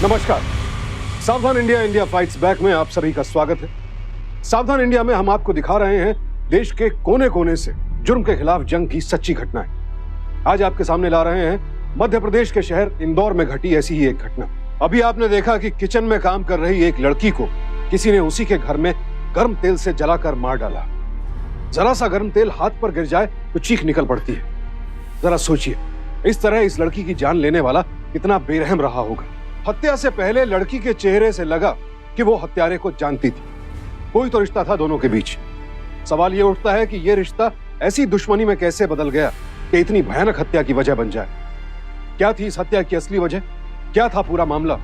नमस्कार। सावधान India, India fights back में आप सभी का स्वागत है। सावधान इंडिया में हम आपको दिखा रहे हैं देश के कोने कोने से जुर्म के खिलाफ जंग की सच्ची घटनाएं। आज आपके सामने ला रहे हैं मध्य प्रदेश के शहर इंदौर में घटी ऐसी ही एक घटना। अभी आपने देखा कि किचन में काम कर रही एक लड़की को किसी ने उसी के घर में गर्म तेल से जलाकर मार डाला। जरा सा गर्म तेल हाथ पर गिर जाए तो चीख निकल पड़ती है। जरा सोचिए, इस तरह इस लड़की की जान लेने वाला कितना बेरहम रहा होगा। हत्या से पहले लड़की के चेहरे से लगा कि वो हत्यारे को जानती थी। कोई तो रिश्ता था दोनों के बीच। सवाल ये उठता है कि ये रिश्ता ऐसी दुश्मनी में कैसे बदल गया कि इतनी भयानक हत्या की वजह बन जाए। क्या थी इस हत्या की असली वजह? क्या था पूरा मामला?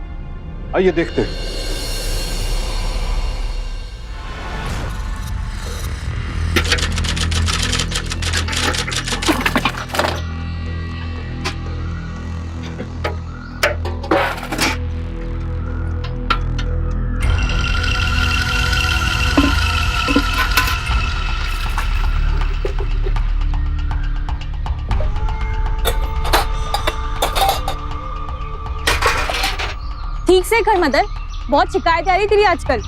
आइए देखते हैं। ठीक से कर मदन, बहुत शिकायत आ रही तेरी आजकल।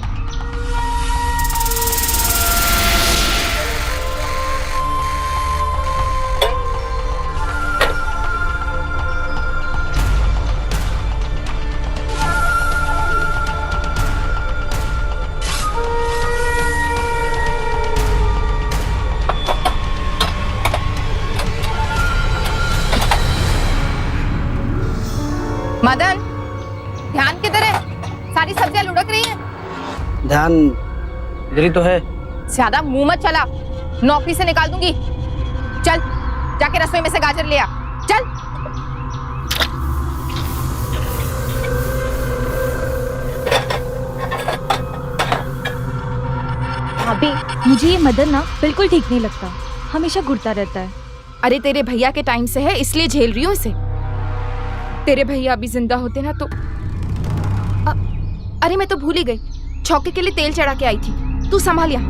मदन, ध्यान किधर है? सारी सब्जियां लुढ़क रही हैं। ध्यान इधर ही तो है। ज्यादा मुंह मत चला, नौकरी से निकाल दूंगी। चल जाके रसोई में से गाजर ले आ। चल। भाभी, मुझे ये मदन ना बिल्कुल ठीक नहीं लगता। हमेशा घुरता रहता है। अरे तेरे भैया के टाइम से है, इसलिए झेल रही हूँ इसे। तेरे भैया अभी जिंदा होते ना तो अरे मैं तो भूल ही गई, छौके के लिए तेल चढ़ा के आई थी। तू संभाल या।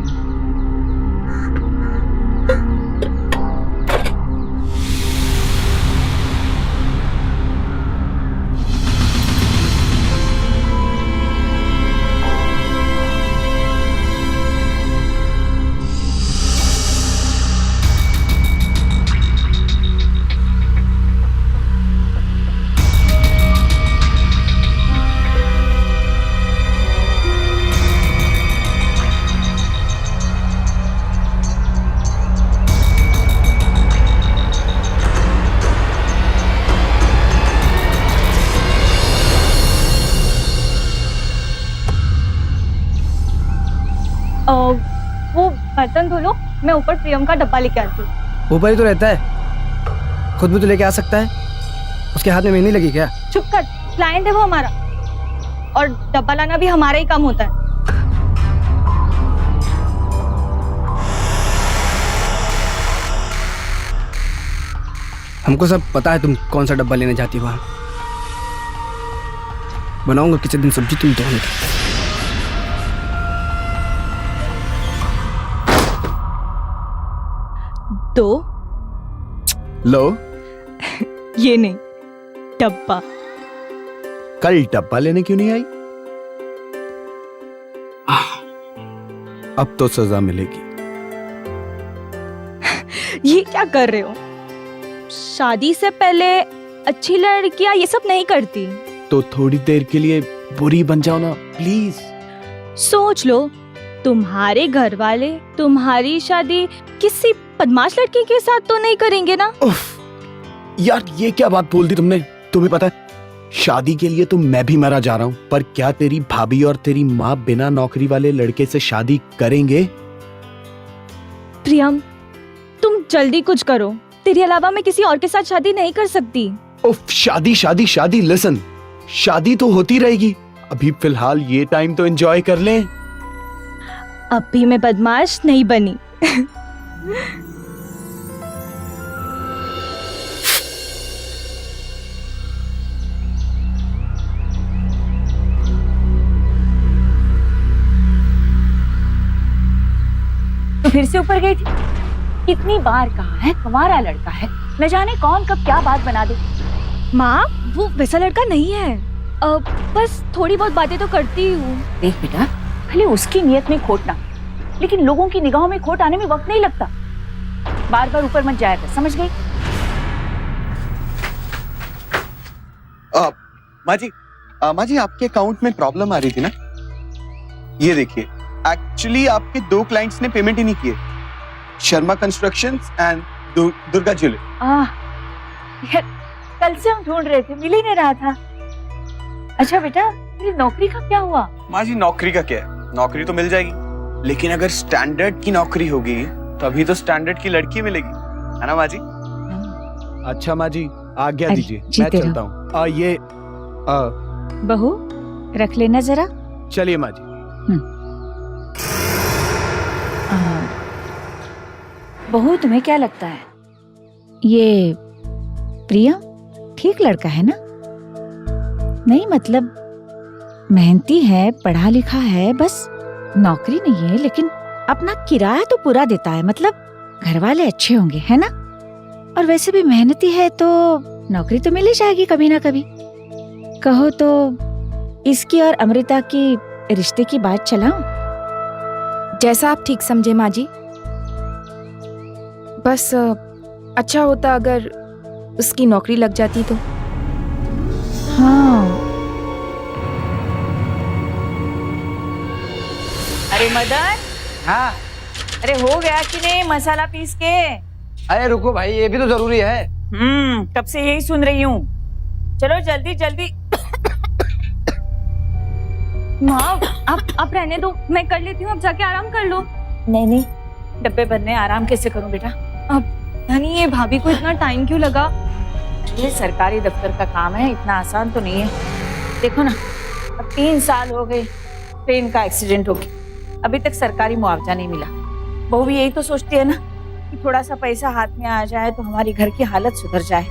वो बर्तन धो लो, मैं ऊपर प्रियम का डब्बा लेके आती हूँ। ऊपर ही तो रहता है, खुद भी तो लेके आ सकता है। उसके हाथ में मेहंदी लगी क्या? चुप कर, क्लाइंट है वो हमारा, और डब्बा लाना भी हमारा ही काम होता है। हमको सब पता है तुम कौन सा डब्बा लेने जाती हो। बनाऊंगा किसी दिन सब्जी तुम दोनों की। तो लो, ये नहीं, डब्बा। कल डब्बा लेने क्यों नहीं आई? अब तो सजा मिलेगी। ये क्या कर रहे हो? शादी से पहले अच्छी लड़कियां ये सब नहीं करती। तो थोड़ी देर के लिए बुरी बन जाओ ना प्लीज। सोच लो, तुम्हारे घर वाले तुम्हारी शादी किसी बदमाश लड़की के साथ तो नहीं करेंगे ना? उफ, यार ये क्या बात बोल दी तुमने। तुम्हें पता है शादी के लिए तो मैं भी मरा जा रहा हूँ, पर क्या तेरी भाभी और तेरी माँ बिना नौकरी वाले लड़के से शादी करेंगे? प्रियम, तुम जल्दी कुछ करो। तेरे अलावा मैं किसी और के साथ शादी नहीं कर सकती। उफ, शादी शादी शादी। लिसन, शादी तो होती रहेगी, अभी फिलहाल ये टाइम तो एंजॉय कर लें। अब भी मैं बदमाश नहीं बनी। तो फिर से ऊपर गई थी। कितनी बार कहा है हमारा लड़का है, न जाने कौन कब क्या बात बना दे। माँ, वो वैसा लड़का नहीं है। बस थोड़ी बहुत बातें तो करती हूँ। देख बेटा, भले उसकी नियत में खोट ना, लेकिन लोगों की निगाहों में खोट आने में वक्त नहीं लगता। बार बार ऊपर मत जाया कर, समझ गई? माँ जी आपके अकाउंट में प्रॉब्लम आ रही थी ना, ये देखिए। एक्चुअली आपके 2 क्लाइंट्स ने पेमेंट ही नहीं किए, Sharma constructions and Durga jewellery. यार, कल से हम ढूंढ रहे थे, मिल ही नहीं रहा था। अच्छा बेटा, तेरी नौकरी का क्या हुआ? माँ जी नौकरी का क्या है, नौकरी तो मिल जाएगी, लेकिन अगर स्टैंडर्ड की नौकरी होगी तभी तो स्टैंडर्ड की लड़की मिलेगी, है ना माँ जी? अच्छा माँ जी, आज्ञा अरे, दीजिए, जीते मैं रहो। चलता हूँ। ये बहू, रख लेना जरा। चलिए माँ जी। बहू, तुम्हें क्या लगता है, ये प्रियम ठीक लड़का है ना? नहीं मतलब मेहनती है, पढ़ा लिखा है, बस नौकरी नहीं है, लेकिन अपना किराया तो पूरा देता है, मतलब घर वाले अच्छे होंगे, है ना? और वैसे भी मेहनती है तो नौकरी तो मिल ही जाएगी कभी ना कभी। कहो तो इसकी और अमृता की रिश्ते की बात चलाऊं? जैसा आप ठीक समझे माँ जी। बस अच्छा होता अगर उसकी नौकरी लग जाती तो। हाँ। अरे मदन, हाँ। अरे हो गया कि नहीं मसाला पीस के? अरे रुको भाई, ये भी तो जरूरी है। कब से यही सुन रही हूँ। चलो जल्दी जल्दी। माँ, आप रहने दो, मैं कर लेती हूँ, आप जाके आराम कर लो। नहीं नहीं, डब्बे बनने आराम कैसे करूं बेटा? धनी, ये भाभी को इतना टाइम क्यों लगा? ये सरकारी दफ्तर का काम है, इतना आसान तो नहीं है। देखो ना, अब 3 साल हो गए ट्रेन का एक्सीडेंट हो गया, अभी तक सरकारी मुआवजा नहीं मिला। बहू भी यही तो सोचती है ना कि थोड़ा सा पैसा हाथ में आ जाए तो हमारी घर की हालत सुधर जाए,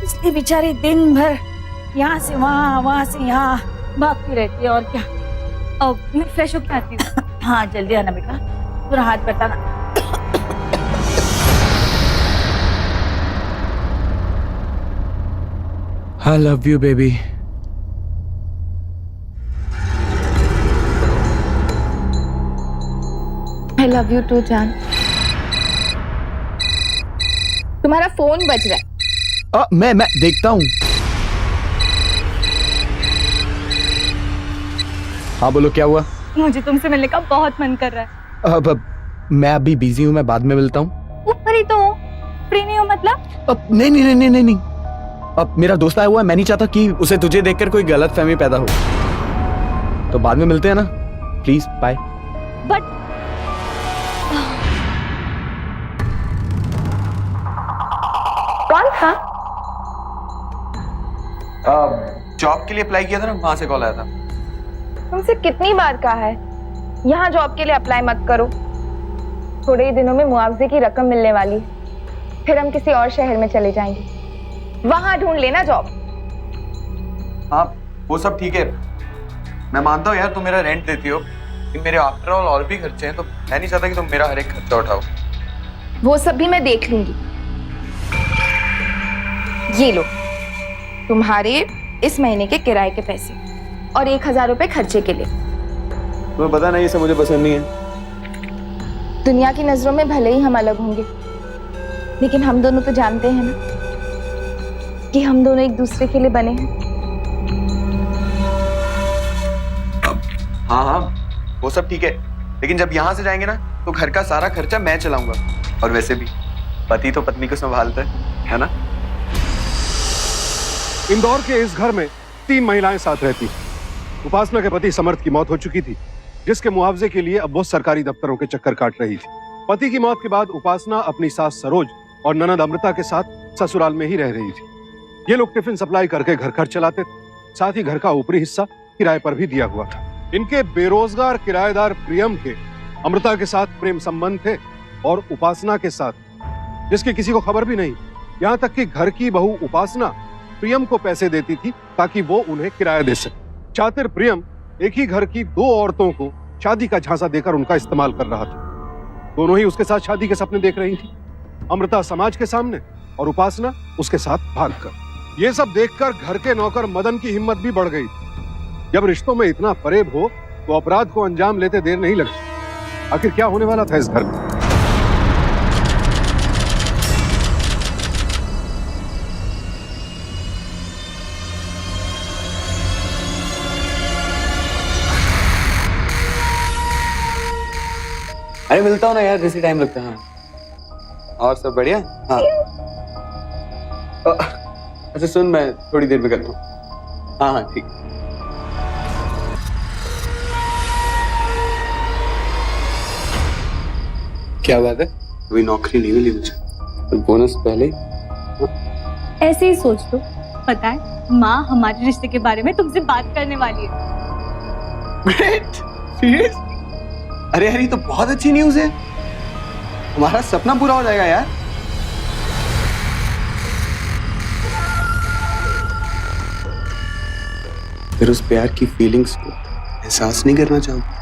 इसलिए बेचारी दिन भर यहाँ से वहाँ से यहाँ भागती रहती है। और क्या। अब मैं फ्रेश होके आती हूँ। हाँ जल्दी आना बेटा, पूरा हाथ बताना। I love you baby। I love you too जान। तुम्हारा फोन बज रहा है। मैं देखता हूँ। हाँ बोलो, क्या हुआ? मुझे तुमसे मिलने का बहुत मन कर रहा है। अब मैं अभी बिजी हूँ, मैं बाद में मिलता हूँ। ऊपर ही तो फ्री नहीं हो मतलब? अब नहीं। अब मेरा दोस्त आया हुआ है, मैं नहीं चाहता कि उसे तुझे देखकर कोई गलतफहमी पैदा हो, तो बाद में मिलते हैं ना, प्लीज बाय। बट कौन था? जॉब के लिए अप्लाई किया था ना, वहां से कॉल आया था। तुमसे कितनी बार कहा है यहाँ जॉब के लिए अप्लाई मत करो, थोड़े ही दिनों में मुआवजे की रकम मिलने वाली, फिर हम किसी और शहर में चले जाएंगे, वहां ढूंढ लेना जॉब। हाँ वो सब ठीक है, मैं मानता हूँ यार तुम मेरा रेंट देती हो, लेकिन मेरे आफ्टर ऑल और भी खर्चे हैं, तो मैं नहीं चाहता कि तुम मेरा हर एक खर्चा उठाओ। वो सब भी मैं देख लूंगी। ये लो तुम्हारे इस महीने के किराए के पैसे और 1000 रुपए खर्चे के लिए। तुम्हें पता नहीं, ये सब मुझे पसंद नहीं है। दुनिया की नजरों में भले ही हम अलग होंगे, लेकिन हम दोनों तो जानते हैं ना कि हम दोनों एक दूसरे के लिए बने हैं। हाँ वो सब ठीक है, लेकिन जब यहाँ से जाएंगे ना तो घर का सारा खर्चा मैं चलाऊंगा, और वैसे भी पति तो पत्नी को संभालता है ना। इंदौर के इस घर में 3 महिलाएं साथ रहती हैं। उपासना के पति समर्थ की मौत हो चुकी थी, जिसके मुआवजे के लिए अब वो सरकारी दफ्तरों के चक्कर काट रही थी। पति की मौत के बाद उपासना अपनी सास सरोज और ननद अमृता के साथ ससुराल में ही रह रही थी। ये लोग टिफिन सप्लाई करके घर खर्च चलाते थे, साथ ही घर का ऊपरी हिस्सा किराए पर भी दिया हुआ था। इनके बेरोजगार किराएदार प्रियम के अमृता के साथ प्रेम संबंध थे, और उपासना के साथ, जिसकी किसी को खबर भी नहीं। यहाँ तक कि घर की बहू उपासना प्रियम को पैसे देती थी ताकि वो उन्हें किराया दे सके। चातिर प्रियम एक ही घर की 2 औरतों को शादी का झांसा देकर उनका इस्तेमाल कर रहा था। दोनों ही उसके साथ शादी के सपने देख रही थी, अमृता समाज के सामने और उपासना उसके साथ भागकर। ये सब देखकर घर के नौकर मदन की हिम्मत भी बढ़ गई। जब रिश्तों में इतना फरेब हो तो अपराध को अंजाम लेते देर नहीं लगती। आखिर क्या होने वाला था इस घर में? अरे मिलता हूँ ना यार, जैसे टाइम लगता है। हाँ। और सब बढ़िया? हाँ। अच्छा सुन, मैं थोड़ी देर में करता हूँ। हाँ हाँ ठीक। क्या बात है? अभी नौकरी नहीं मिली मुझे, तो बोनस पहले ही। ऐसे ही सोच लो। पता है माँ हमारे रिश्ते के बारे में तुमसे बात करने वाली है। Great, serious? अरे यार ये तो बहुत अच्छी न्यूज़ है, हमारा सपना पूरा हो जाएगा यार। फिर उस प्यार की फीलिंग्स को एहसास नहीं करना चाहूंगा।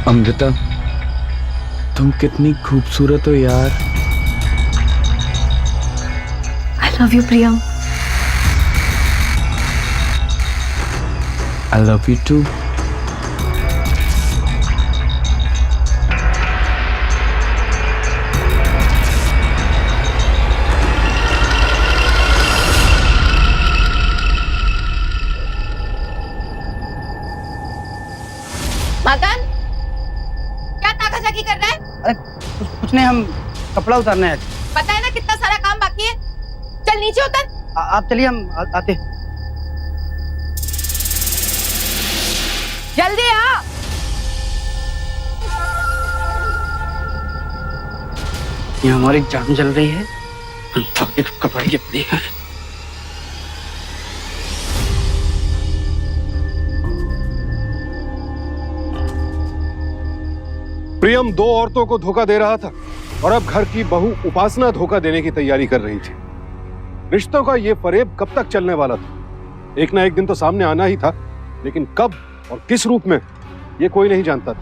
अमृता, तुम कितनी खूबसूरत हो यार। I love you, Priyam. I love you too. Madan, क्या ताकाजाकी कर रहा है? अरे कुछ नहीं, हम कपड़ा उतारने आए थे। पता है ना कितना सारा काम बाकी है। चल नीचे उतर। आप चलिए, हम आते। जल्दी आ। ये हमारी जान जल रही है, कपड़े कितनी है। प्रियम दो औरतों को धोखा दे रहा था और अब घर की बहू उपासना धोखा देने की तैयारी कर रही थी। रिश्तों का ये फरेब कब तक चलने वाला था? एक ना एक दिन तो सामने आना ही था, लेकिन कब और किस रूप में ये कोई नहीं जानता था।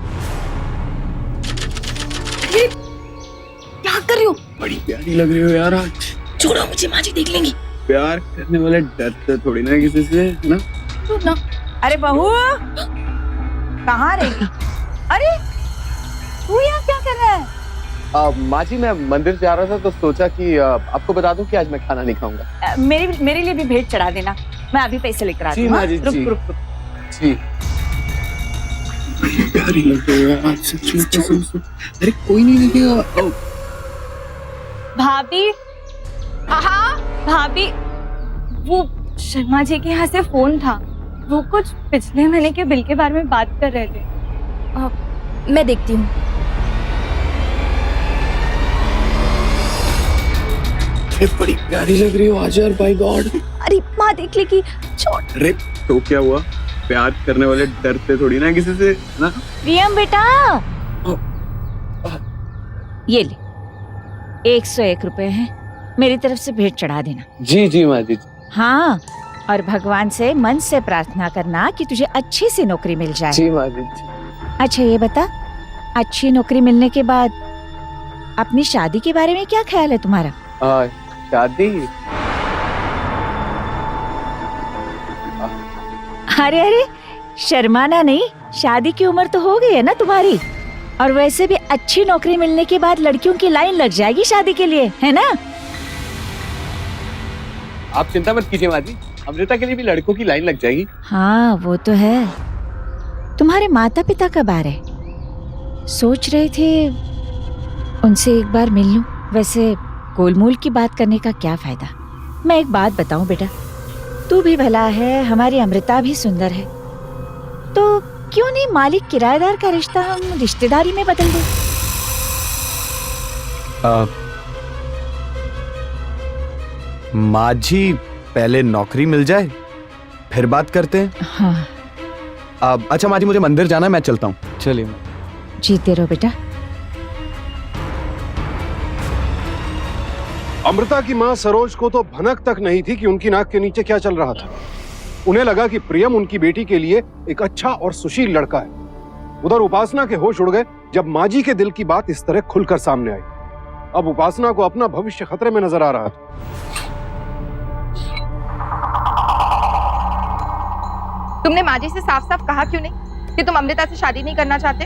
क्या कर रही हो? बड़ी प्यारी लग रही हो यार आज। छोड़ो मुझे, माँ जी देख लेंगी। प्यार करने वाले डरते थोड़ी ना किसी से, है ना? अरे बहू, कहाँ रही? अरे तू यहाँ क्या कर रहा है? माँ जी मैं मंदिर जा रहा था तो सोचा कि आपको बता दूं कि आज मैं खाना नहीं खाऊंगा। मेरे लिए भी भेंट चढ़ा देना, मैं अभी पैसे लेकर आती हूँ। जी माँ जी, रुक जी। रुक रुक। जी। प्यारी लग रही है आज सच में, कसम से। अरे कोई नहीं देखेगा। भाभी, हाँ भाभी, वो शर्मा जी के यहाँ से फोन था। वो कुछ पिछले महीने के बिल के बारे में बात कर रहे थे। मैं देखती हूँ। बड़ी प्यारी लग रही हो आज यार, बाय गॉड। अरे माँ देख लेगी, छोड़। अरे तो क्या हुआ? प्यार करने वाले डरते थोड़ी ना किसी से, ना? प्रियम बेटा, ये ले 101 रुपए हैं, मेरी तरफ से भेंट चढ़ा देना। जी जी माँ जी। हाँ, और भगवान से मन से प्रार्थना करना कि तुझे अच्छी सी नौकरी मिल जाए। जी माँ जी। अच्छा ये बता, अच्छी नौकरी मिलने के बाद अपनी शादी के बारे में क्या ख्याल है तुम्हारा? शादी? अरे अरे, शर्माना नहीं, शादी की उम्र तो हो गई है ना तुम्हारी। और वैसे भी अच्छी नौकरी मिलने के बाद लड़कियों की लाइन लग जाएगी शादी के लिए, है ना? आप चिंता मत कीजिए माँ जी, अमृता के लिए भी लड़कों की लाइन लग जाएगी। हाँ वो तो है। तुम्हारे माता पिता कब आ रहे? सोच रहे थे उनसे एक बार मिल लूं। वैसे गोलमोल की बात करने का क्या फायदा। मैं एक बात बताऊं बेटा, तू भी भला है, हमारी अमृता भी सुंदर है, तो क्यों नहीं मालिक किराएदार का रिश्ता हम रिश्तेदारी में बदल दें? माँ जी पहले नौकरी मिल जाए फिर बात करते हैं। हाँ। अच्छा माँ जी, मुझे मंदिर जाना है, मैं चलता हूँ। चलिए। जीते रहो बेटा। अमृता की मां सरोज को तो भनक तक नहीं थी कि उनकी नाक के नीचे क्या चल रहा था। उन्हें लगा कि प्रियम उनकी बेटी के लिए एक अच्छा और सुशील लड़का है। उधर उपासना के होश उड़ गए जब माँ जी के दिल की बात इस तरह खुलकर सामने आई। अब उपासना को अपना भविष्य खतरे में नजर आ रहा था। तुमने माँ जी से साफ साफ कहा क्यों नहीं कि तुम अमृता से शादी नहीं करना चाहते?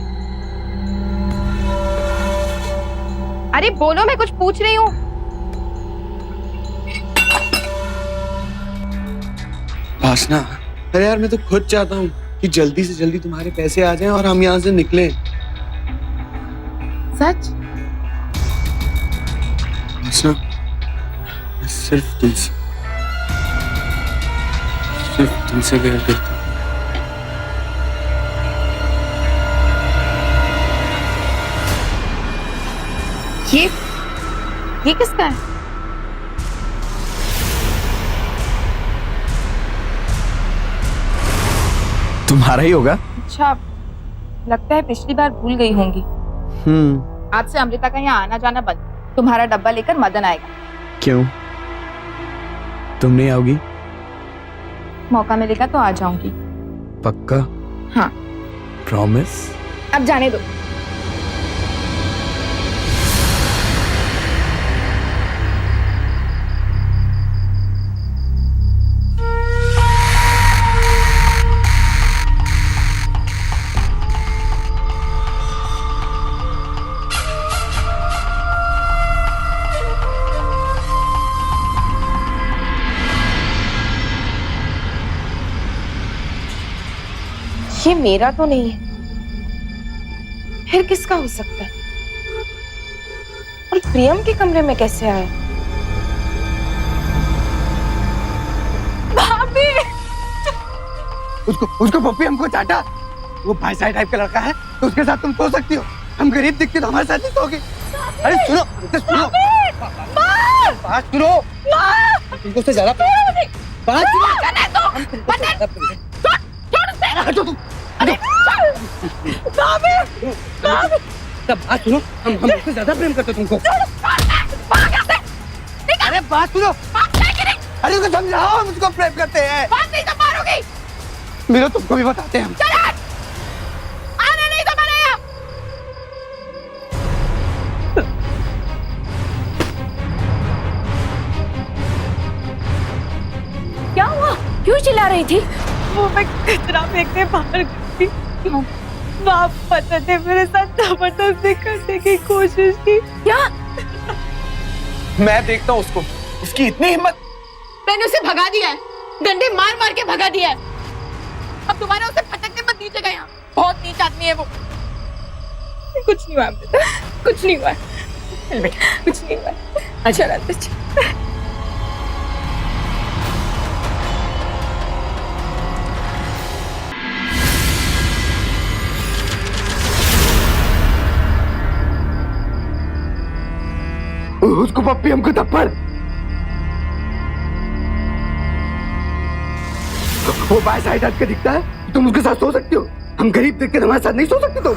अरे बोलो, मैं कुछ पूछ रही हूँ। उपासना, अरे यार मैं तो खुद चाहता हूँ कि जल्दी से जल्दी तुम्हारे पैसे आ जाएं और हम यहाँ से निकलें। सच? उपासना, मैं सिर्फ तुमसे प्यार करता हूँ। ये किसका है? तुम्हारा ही होगा। अच्छा, लगता है पिछली बार भूल गई होंगी। आज से अमृता का यहाँ आना जाना बंद। तुम्हारा डब्बा लेकर मदन आएगा। क्यों? तुम नहीं आओगी? मौका मिलेगा तो आ जाऊंगी। पक्का? हाँ। प्रॉमिस? अब जाने दो। ये मेरा तो नहीं है, फिर किसका हो सकता है? और प्रियम के कमरे में कैसे आया? भाभी! उसको पप्पी हमको चाटा। वो भाई साहब टाइप का लड़का है तो उसके साथ तुम सो सकती हो। हम गरीब दिखते तो हमारे साथ नहीं सोओगे। अरे सुनो, बात सुनो। तुमको उससे ज्यादा बात सुनो। हम उससे ज्यादा प्रेम करते तुमको। अरे बात सुनो। अरे उसको समझाओ, हम उसको प्रेम करते हैं। बात नहीं तो मारोगी। मिलो, तुमको भी बताते हैं हम। आने नहीं तो मैंने यहाँ। क्या हुआ? क्यों चिल्ला रही थी? वो मैं कचरा फेंकने बाहर गई थी। बाप पता थे मेरे साथ जबरदस्ती करने की कोशिश की। क्या? मैं देखता हूँ उसको, उसकी इतनी हिम्मत। मैंने उसे भगा दिया है, डंडे मार मार के भगा दिया है। अब दोबारा उसे फटकने मत दीजिएगा यहाँ। बहुत नीच आदमी है वो। कुछ नहीं हुआ अमृता, कुछ नहीं हुआ। कुछ नहीं हुआ। अच्छा रात। उसको पप्पी, हमको थप्पड़। वो बाय साइड हट के दिखता है, तुम उसके साथ सो सकती हो। हम गरीब देख के हमारे साथ नहीं सो सकते तुम।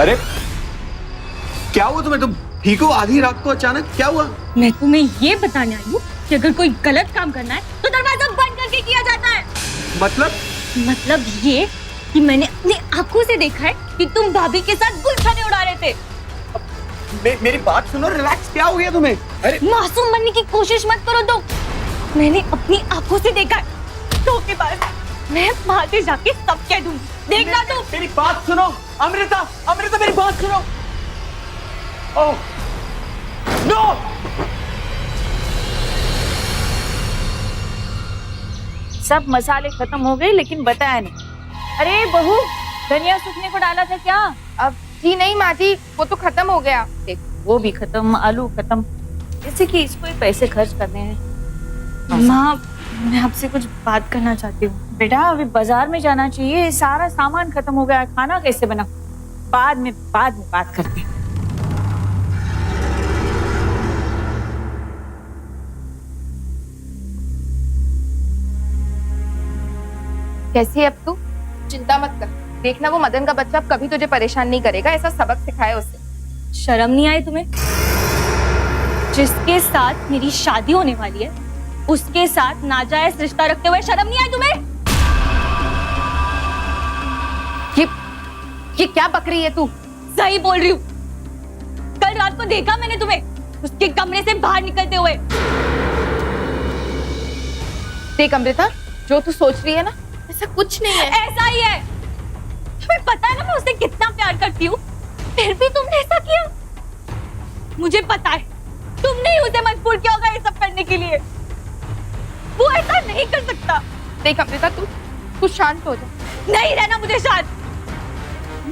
अरे क्या हुआ तुम्हें? तुम ठीक हो? आधी रात को अचानक क्या हुआ? मैं तुम्हें ये बताने आई हूँ कि अगर कोई गलत काम करना है तो दरवाजा बंद करके किया जाता है। मतलब ये कि मैंने अपनी आंखों से देखा है कि तुम भाभी के साथ गुलछने उड़ा रहे थे। मेरी बात सुनो, रिलैक्स। क्या हो गया तुम्हें? अरे मासूम बनने की कोशिश मत करो। तो मैंने अपनी आंखों से देखा है। धोखेबाज, मैं वहां से जाके सब कह दूंगी। देखना तुम। मेरी बात सुनो अमृता, अमृता मेरी बात सुनो। Oh no! सब मसाले खत्म हो गए लेकिन बताया नहीं। अरे बहू, धनिया सूखने को डाला था क्या? अब जी नहीं माँ जी, वो तो खत्म हो गया। देख, वो भी खत्म, आलू खत्म, जैसे कि इसको ही पैसे खर्च करने हैं। माँ, मैं आपसे कुछ बात करना चाहती हूँ। बेटा अभी बाजार में जाना चाहिए, सारा सामान खत्म हो गया, खाना कैसे बना? बाद में बात करते हैं। कैसी है अब तू? चिंता मत कर, देखना वो मदन का बच्चा अब कभी तुझे परेशान नहीं करेगा। ऐसा सबक सिखाया उसे। शर्म नहीं आई तुम्हें? जिसके साथ मेरी शादी होने वाली है उसके साथ नाजायज रिश्ता रखते हुए शर्म नहीं आई तुम्हें? ये क्या बक रही है तू? सही बोल रही हूँ। कल रात को देखा मैंने तुम्हें उसके कमरे से बाहर निकलते हुए। देख अमृता, जो तू सोच रही है ना, ऐसा कुछ नहीं है। ऐसा ही है। तुम्हें पता है ना मैं उससे कितना प्यार करती हूँ, फिर भी तुमने ऐसा किया। मुझे पता है तुमने ही उसे मजबूर किया होगा ये सब करने के लिए। वो ऐसा नहीं कर सकता। देख अमृता, तू शांत हो जा। नहीं रहना मुझे शांत।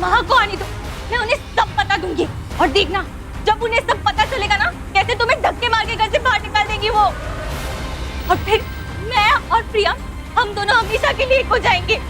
माँ को आने दो, मैं उन्हें सब बता दूंगी। और देखना, जब उन्हें सब पता चलेगा ना, कैसे तुम्हें धक्के मार के घर से बाहर निकाल देगी वो। और फिर मैं और प्रिया, हम दोनों हमेशा के लिए एक हो जाएंगे।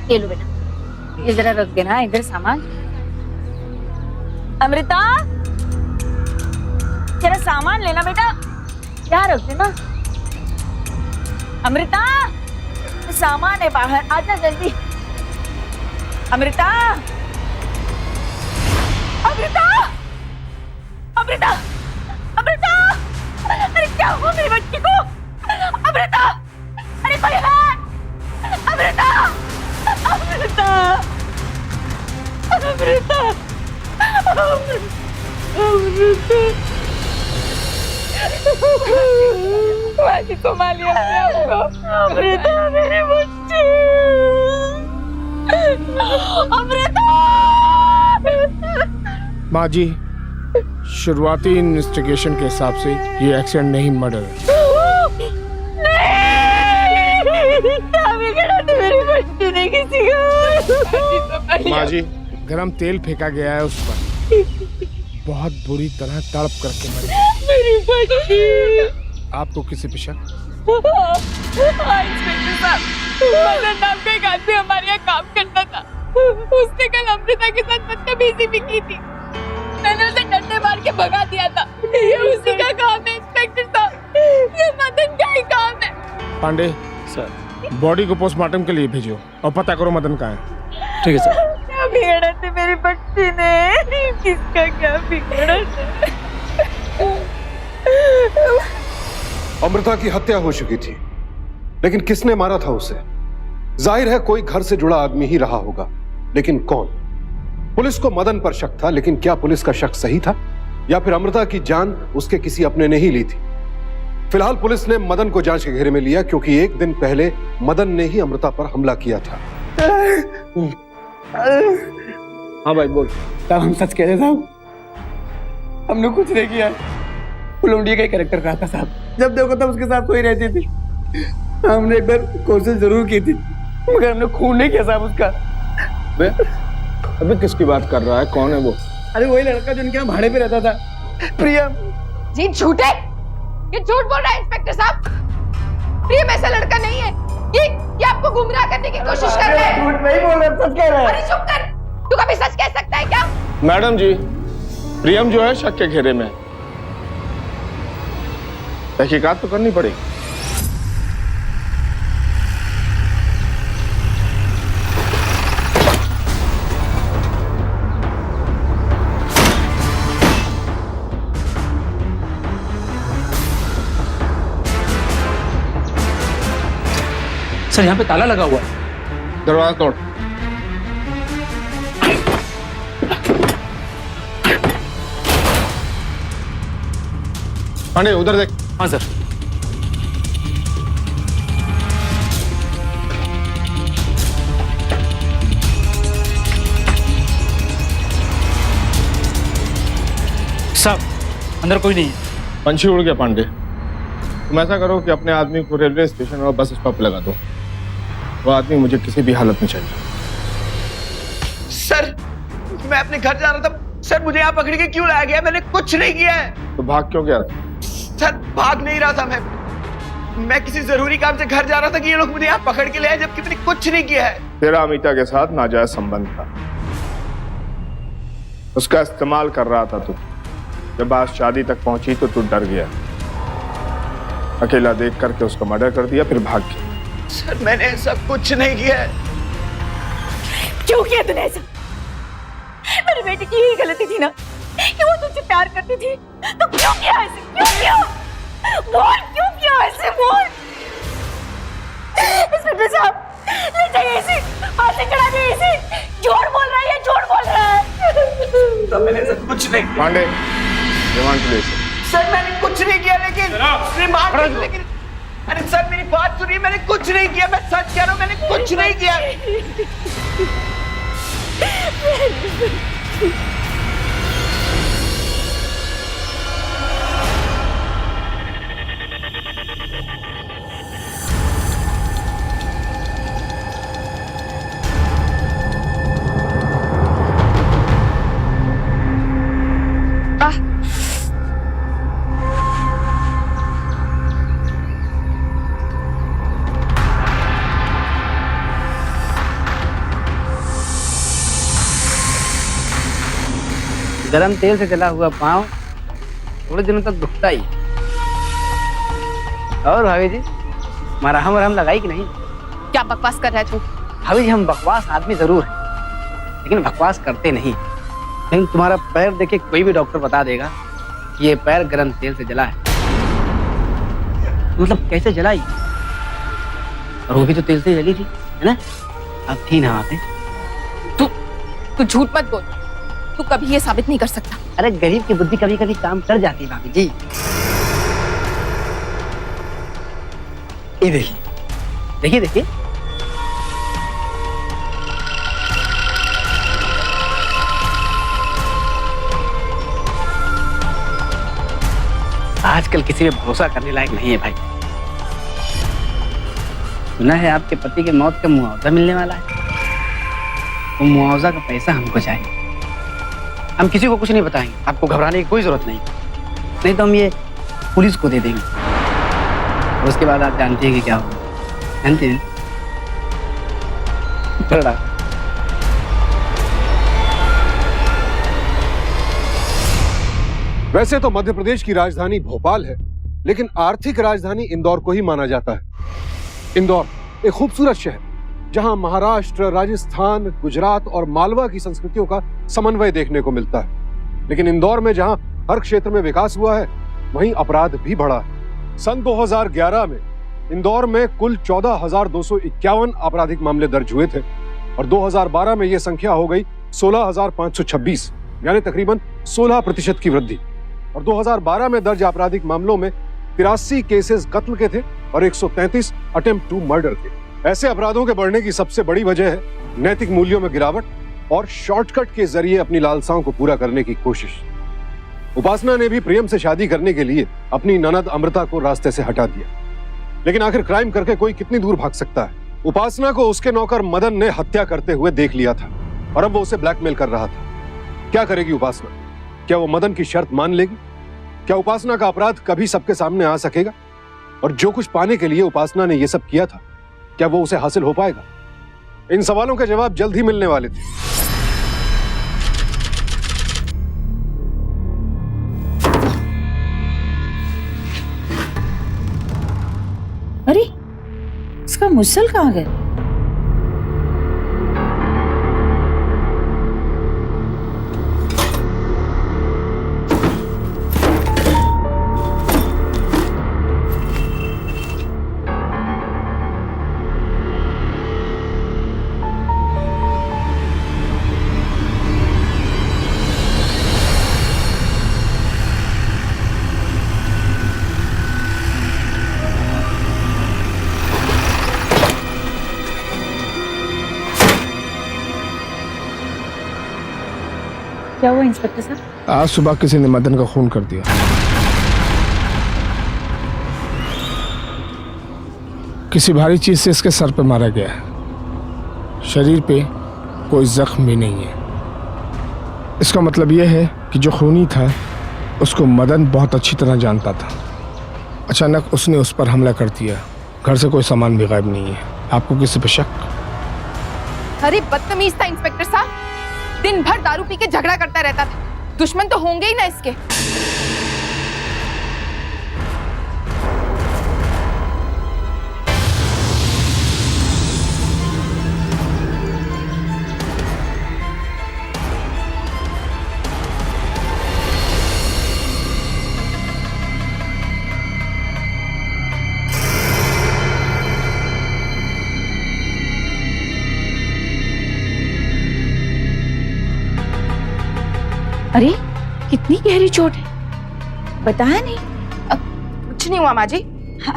ये लो बेटा, ये जरा रख देना इधर सामान। अमृता, जरा सामान लेना बेटा, क्या रख देना। अमृता, सामान है बाहर, आजा जल्दी। अमृता, अमृता, अमृता, अमृता, अरे क्या हुआ मेरी बच्ची को? अमृता, अरे कोई है? अमृता, अमृता, अमृता, अमृता, माजी संभालिए अपने आप को। अमृता मेरे बच्चे, अमृता। माँ जी, शुरुआती इन्वेस्टिगेशन के हिसाब से ये एक्सीडेंट नहीं मर्डर है। क्या बिगड़ा था मेरे बच्चे ने किसी का? माँ जी, गरम तेल फेंका गया है उस पर, बहुत बुरी तरह तड़प करके मरी। मेरी बच्ची। आपको किसी पे शक? इंस्पेक्टर साहब, मदन नाम का एक आदमी हमारे यहाँ काम करता था। उसने कल अमृता के साथ बदतमीजी भी की थी। मैंने उसे डंडे मार के भगा दिया था। ये उसी का काम है इंस्पेक्टर साहब, ये मदन का ही काम है। पांडे सर, बॉडी को पोस्टमार्टम के लिए भेजो और पता करो मदन कहाँ है। ठीक है सर। क्या बिगड़ा थे मेरे बच्चे ने? किसका क्या बिगड़ा था? अमृता की हत्या हो चुकी थी, लेकिन किसने मारा था उसे? जाहिर है कोई घर से जुड़ा आदमी ही रहा होगा, लेकिन कौन? पुलिस को मदन पर शक था, लेकिन क्या पुलिस का शक सही था या फिर अमृता की जान उसके किसी अपने ने ही ली थी? फिलहाल पुलिस ने मदन को जांच के घेरे में लिया, क्योंकि एक दिन पहले मदन ने ही अमृता पर हमला किया था। हाँ भाई बोल। साहब हम सच कह रहे साहब, हमने कुछ नहीं किया। पुलंडिया का कैरेक्टर रहा था साहब, जब देखो तब उसके साथ कोई रहती थी। हमने एक बार कोशिश जरूर की थी, मगर हमने खून नहीं किया साहब उसका। अभी किसकी बात कर रहा है? कौन है वो? अरे वही लड़का जो इनके यहाँ भाड़े पे रहता था, प्रियम। जी झूठे, ये झूठ बोल रहा है इंस्पेक्टर साहब। प्रियम ऐसा लड़का नहीं है। ये आपको गुमराह करने की कोशिश कर रहा है। झूठ नहीं बोल रहे, सच कह रहे हैं। अरे चुप कर, तू कभी सच कह सकता है क्या? मैडम जी, प्रियम जो है शक के घेरे में। तहकीकात तो करनी पड़ेगी। सर यहाँ पे ताला लगा हुआ है। दरवाजा तोड़। पांडे उधर देख। हाँ सर। साहब अंदर कोई नहीं है। पंछी उड़ गया पांडे। तुम ऐसा करो कि अपने आदमी को रेलवे स्टेशन और बस स्टॉप पे लगा दो। वो आदमी मुझे किसी भी हालत में चाहिए। सर मैं अपने घर जा रहा था सर, मुझे यहाँ पकड़ के क्यों लाया गया? मैंने कुछ नहीं किया है। तो भाग क्यों गया था? सर भाग नहीं रहा था मैं किसी जरूरी काम से घर जा रहा था कि ये लोग मुझे यहाँ पकड़ के ले आए, जबकि मैंने कुछ नहीं किया है। तेरा अमिता के साथ नाजायज संबंध था, उसका इस्तेमाल कर रहा था तू। जब बात शादी तक पहुंची तो तू डर गया, अकेला देख करके उसका मर्डर कर दिया, फिर भाग गया। सर मैंने ऐसा कुछ नहीं किया है। क्यों किया तूने ऐसा? मेरे बेटे की यही गलती थी ना कि वो तुझसे प्यार करती थी, तो क्यों किया ऐसे? क्यों किया? बोल, क्यों किया ऐसे? बोल। इंस्पेक्टर साहब, ले जाइए इसे, हाथ से चढ़ा दे इसे। झूठ बोल रहा है, झूठ बोल रहा है। सर मैंने ऐसा कुछ नहीं। Pandey remand place. सर मैंने कुछ नहीं किया, लेकिन अरे सर मेरी बात सुनिए, मैंने कुछ नहीं किया। मैं सच कह रहा हूँ, मैंने कुछ नहीं किया। गरम तेल से जला हुआ पाँव थोड़े दिनों तक दुखता ही। और भाभी जी मरहम वरहम लगाई कि नहीं? क्या बकवास कर रहा है तू? भाभी जी हम बकवास आदमी जरूर हैं, लेकिन बकवास करते नहीं। लेकिन तुम्हारा पैर देखे कोई भी डॉक्टर बता देगा कि ये पैर गरम तेल से जला है। मतलब कैसे जलाई? और वो भी तो तेल से जली थी, है ना? अब थी ना वहाँ पे। तू झूठ मत बोल, तू कभी ये साबित नहीं कर सकता। अरे गरीब की बुद्धि कभी कभी काम कर जाती है भाभी जी। ये देखिए देखिए देखिए, आजकल किसी पे भरोसा करने लायक नहीं है भाई। सुना है आपके पति के मौत का मुआवजा मिलने वाला है। वो मुआवजा का पैसा हमको चाहिए। हम किसी को कुछ नहीं बताएंगे, आपको घबराने की कोई जरूरत नहीं। नहीं तो हम ये पुलिस को दे देंगे और उसके बाद आप जानते हैं कि क्या होगा। जानते हैं बड़ा। वैसे तो मध्य प्रदेश की राजधानी भोपाल है, लेकिन आर्थिक राजधानी इंदौर को ही माना जाता है। इंदौर एक खूबसूरत शहर जहां महाराष्ट्र, राजस्थान, गुजरात और मालवा की संस्कृतियों का समन्वय देखने को मिलता है। लेकिन इंदौर में जहां हर क्षेत्र में विकास हुआ है, वहीं अपराध भी बढ़ा है। सन 2011 में इंदौर में कुल 14,251 आपराधिक मामले दर्ज हुए थे और 2012 में यह संख्या हो गई 16,526, यानी तकरीबन 16% की वृद्धि। और 2012 में दर्ज आपराधिक मामलों में 83 केसेस कत्ल के थे और 133 अटेम्प्ट टू मर्डर थे। ऐसे अपराधों के बढ़ने की सबसे बड़ी वजह है नैतिक मूल्यों में गिरावट और शॉर्टकट के जरिए अपनी लालसाओं को पूरा करने की कोशिश। उपासना ने भी प्रियम से शादी करने के लिए अपनी ननद अमृता को रास्ते से हटा दिया। लेकिन आखिर क्राइम करके कोई कितनी दूर भाग सकता है? उपासना को उसके नौकर मदन ने हत्या करते हुए देख लिया था और अब वो उसे ब्लैकमेल कर रहा था। क्या करेगी उपासना? क्या वो मदन की शर्त मान लेगी? क्या उपासना का अपराध कभी सबके सामने आ सकेगा? और जो कुछ पाने के लिए उपासना ने यह सब किया था, क्या वो उसे हासिल हो पाएगा? इन सवालों के जवाब जल्द ही मिलने वाले थे। अरे, इसका मुसल कहाँ गया? क्या हुआ इंस्पेक्टर साहब? आज सुबह किसी ने मदन का खून कर दिया। किसी भारी चीज से इसके सर पे मारा गया है। शरीर पे कोई जख्म भी नहीं है। इसका मतलब यह है कि जो खूनी था उसको मदन बहुत अच्छी तरह जानता था। अचानक उसने उस पर हमला कर दिया। घर से कोई सामान भी गायब नहीं है। आपको किसी पे शक? अरे बदतमीज था इंस्पेक्टर साहब, दिन भर दारू पी के झगड़ा करता रहता था। दुश्मन तो होंगे ही ना इसके। अरे, कितनी गहरी चोट है, बताया नहीं? कुछ नहीं हुआ माँ जी। हाँ,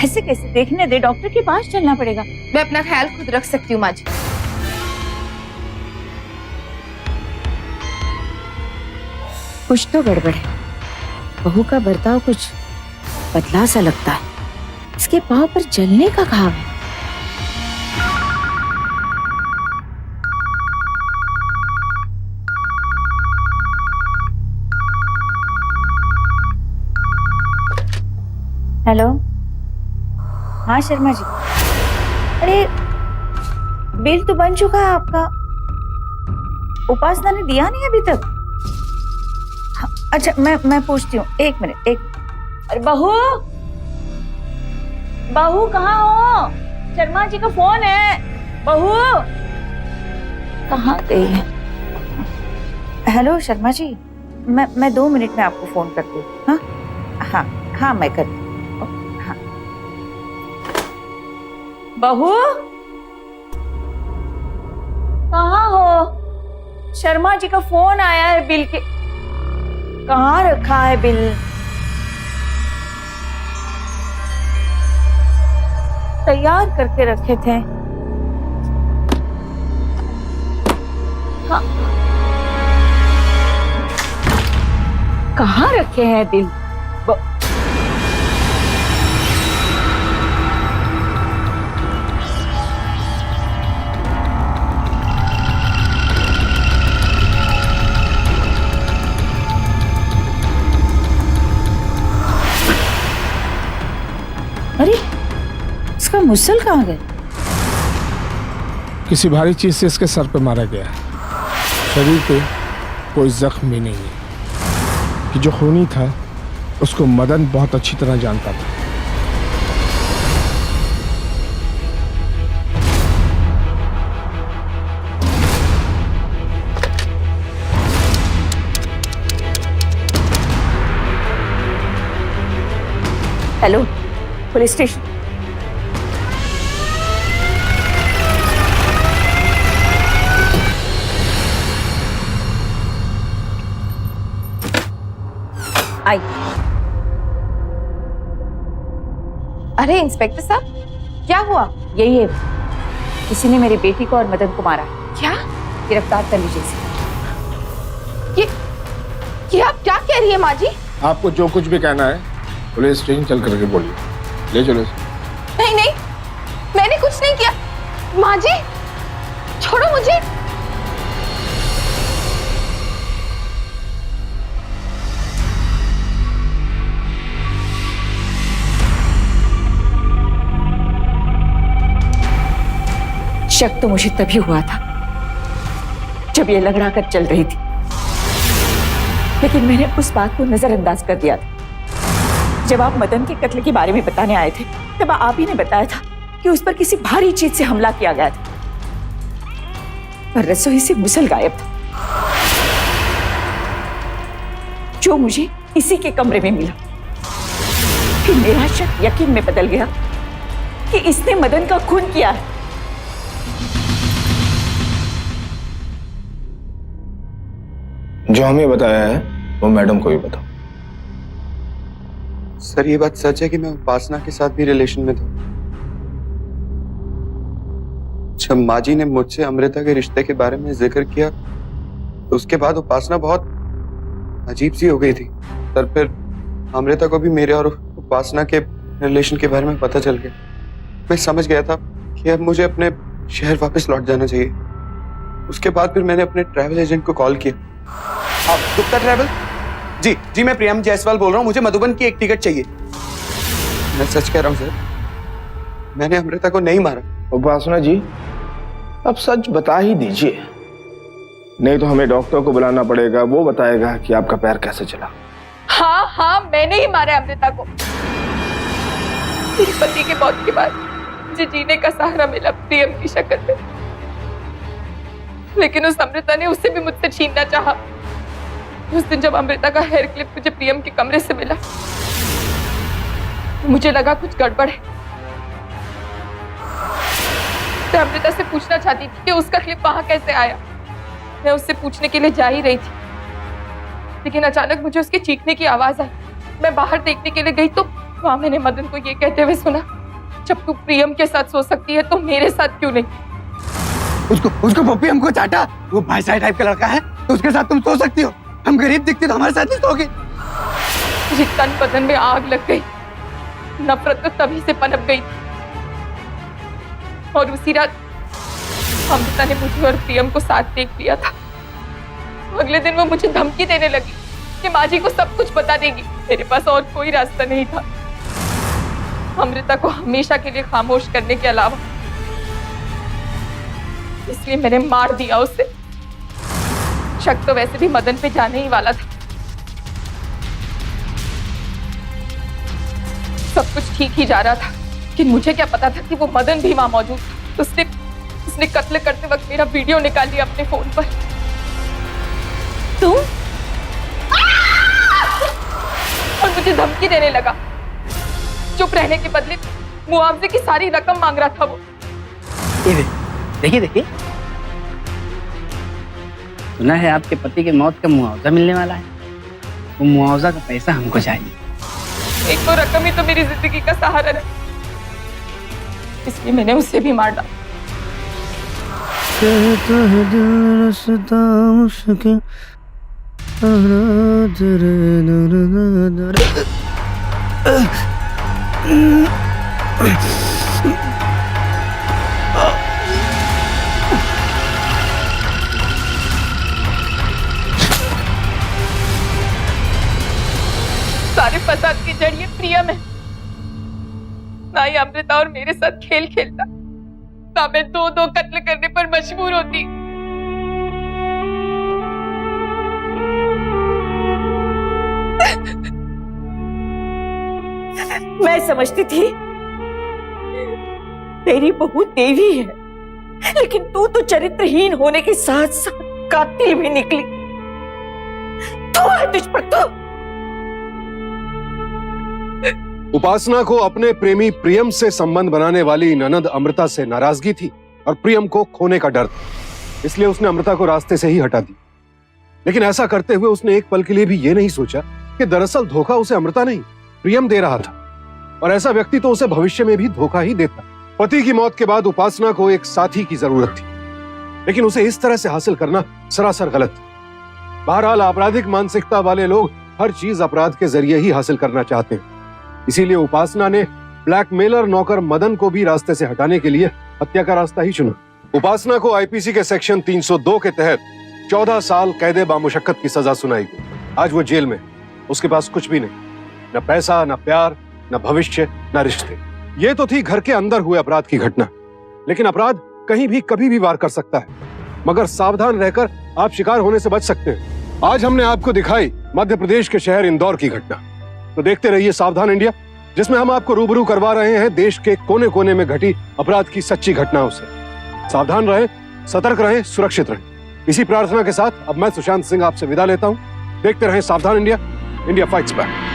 ऐसे कैसे? देखने दे, डॉक्टर के पास चलना पड़ेगा। मैं अपना ख्याल खुद रख सकती हूँ माँ जी। कुछ तो गड़बड़ है। बहू का बर्ताव कुछ बदला सा लगता है। इसके पाँव पर जलने का घाव है। हेलो, हाँ शर्मा जी। अरे, बिल तो बन चुका है आपका। उपासना ने दिया नहीं अभी तक। हाँ, अच्छा मैं पूछती हूँ, एक मिनट। अरे बहू, बहू कहाँ हो? शर्मा जी का फोन है। बहू कहाँ गई है? हेलो शर्मा जी, मैं 2 मिनट में आपको फोन करती हूँ। हाँ हाँ हाँ, मैं करती हूँ। बहू कहाँ हो? शर्मा जी का फोन आया है बिल के। कहाँ रखा है बिल? तैयार करके रखे थे। हाँ। कहाँ रखे हैं दिल? अरे इसका मुसल कहाँ गया? किसी भारी चीज से इसके सर पे मारा गया। शरीर पे कोई जख्म भी नहीं है। कि जो खूनी था उसको मदन बहुत अच्छी तरह जानता था। Hello, police station. आई। अरे इंस्पेक्टर साहब, क्या हुआ? यही है, किसी ने मेरी बेटी को और मदन को मारा है। क्या? गिरफ्तार कर लीजिए इसे। ये आप क्या कह रही है माँ जी? आपको जो कुछ भी कहना है पुलिस स्टेशन चल करके बोलिए। ले चलो इसे। नहीं नहीं, मैंने कुछ नहीं किया। माँ जी छोड़ो मुझे। शक तो मुझे तभी हुआ था जब ये लंगड़ा कर चल रही थी, लेकिन मैंने उस बात को नजरअंदाज कर दिया था। जब आप मदन के कत्ल के बारे में बताने आए थे तब आप ही ने बताया था कि उस पर किसी भारी चीज से हमला किया गया था, पर रसोई से मुसल गायब था जो मुझे इसी के कमरे में मिला। फिर मेरा शक यकीन में बदल गया कि इसने मदन का खून किया है। जो हमें बताया है वो मैडम को भी बताओ। सर ये बात सच है कि मैं उपासना के साथ भी रिलेशन में था। जब माँ जी ने मुझसे अमृता के रिश्ते के बारे में जिक्र किया तो उसके बाद उपासना बहुत अजीब सी हो गई थी। सर फिर अमृता को भी मेरे और उपासना के रिलेशन के बारे में पता चल गया। मैं समझ गया था कि अब मुझे अपने शहर वापस लौट जाना चाहिए। उसके बाद फिर मैंने अपने ट्रैवल एजेंट को कॉल किया। आप गुप्ता ट्रैवल? जी मैं प्रियम जायसवाल बोल रहा हूँ। मुझे मधुबन की एक टिकट चाहिए। मैं सच कह रहा हूँ सर, मैंने अमृता को नहीं मारा। उपासना जी अब सच बता ही दीजिए, नहीं तो हमें डॉक्टर को बुलाना पड़ेगा। वो बताएगा कि आपका पैर कैसे चला। हाँ मैंने ही मारा अमृता को। मेरे पति के मौत के बाद मुझे जीने का सहारा मिला प्रियम की शक्ल में, लेकिन उस अमृता ने उससे भी मुझसे छीनना चाहा। उस दिन जब अमृता का हेयर क्लिप मुझे प्रियम के कमरे से मिला तो मुझे लगा कुछ गड़बड़ है। तो अमृता से पूछना चाहती थी कि उसका क्लिप वहां कैसे आया। मैं उससे पूछने के लिए जा ही रही थी, लेकिन अचानक मुझे उसके चीखने की आवाज आई। मैं बाहर देखने के लिए गई तो वहां मैंने मदन को ये कहते हुए सुना, जब तू प्रियम के साथ सो सकती है तो मेरे साथ क्यों नहीं? उसको पप्पी हमको चाटा। वो भाईसाहब टाइप का लड़का है तो उसके साथ तुम सो सकती हो। हम गरीब दिखते तो हमारे साथ नहीं सोओगे। मुझे तन बदन में आग लग गई। नफरत तो तभी से पनप गई और उसी रात अमृता ने मुझे और प्रियम को साथ देख लिया था। अगले दिन वो मुझे धमकी देने लगी कि माँ जी को सब कुछ बता देगी। मेरे पास और कोई रास्ता नहीं था अमृता को हमेशा के लिए खामोश करने के अलावा, इसलिए मैंने मार दिया उसे। शक तो वैसे भी मदन पे जाने ही वाला था। सब कुछ ठीक ही जा रहा था, लेकिन मुझे क्या पता था कि वो मदन भी वहां मौजूद था। उसने कत्ल करते वक्त मेरा वीडियो निकाल लिया अपने फोन पर। तुम? और मुझे धमकी देने लगा। चुप रहने के बदले मुआवजे की सारी रकम मांग रहा था वो। देखिए सुना है आपके पति के मौत का मुआवजा मिलने वाला है। वो मुआवजा का पैसा हमको चाहिए। एक तो रकम ही तो मेरी जिंदगी का सहारा है। इसलिए मैंने उसे भी मार डाला। सारे फसाद की जड़ ये प्रियम है। ना ही अमृता और मेरे साथ खेल खेलता, ना मैं दो कत्ल करने पर मजबूर होती। मैं समझती थी तेरी बहू देवी है, लेकिन तू तो चरित्रहीन होने के साथ साथ कातिल भी निकली। तू है तुझ पर तू। उपासना को अपने प्रेमी प्रियम से संबंध बनाने वाली ननद अमृता से नाराजगी थी और प्रियम को खोने का डर था, इसलिए उसने अमृता को रास्ते से ही हटा दी। लेकिन ऐसा करते हुए उसने एक पल के लिए भी ये नहीं सोचा कि दरअसल धोखा उसे अमृता नहीं प्रियम दे रहा था, और ऐसा व्यक्ति तो उसे भविष्य में भी धोखा ही देता। पति की मौत के बाद उपासना को एक साथी की जरूरत थी, लेकिन उसे इस तरह से हासिल करना सरासर गलत था। बहरहाल आपराधिक मानसिकता वाले लोग हर चीज अपराध के जरिए ही हासिल करना चाहते हैं, इसीलिए उपासना ने ब्लैकमेलर नौकर मदन को भी रास्ते से हटाने के लिए हत्या का रास्ता ही चुना। उपासना को आईपीसी के सेक्शन 302 के तहत 14 साल कैदे बामुशक्कत की सजा सुनाई गई। आज वो जेल में, उसके पास कुछ भी नहीं, न पैसा, न प्यार, न भविष्य, न रिश्ते। ये तो थी घर के अंदर हुए अपराध की घटना, लेकिन अपराध कहीं भी कभी भी वार कर सकता है, मगर सावधान रहकर आप शिकार होने से बच सकते हैं। आज हमने आपको दिखाई मध्य प्रदेश के शहर इंदौर की घटना, तो देखते रहिए सावधान इंडिया, जिसमें हम आपको रूबरू करवा रहे हैं देश के कोने कोने में घटी अपराध की सच्ची घटनाओं से। सावधान रहें, सतर्क रहें, सुरक्षित रहें। इसी प्रार्थना के साथ अब मैं सुशांत सिंह आपसे विदा लेता हूं। देखते रहें सावधान इंडिया, इंडिया फाइट्स बैक।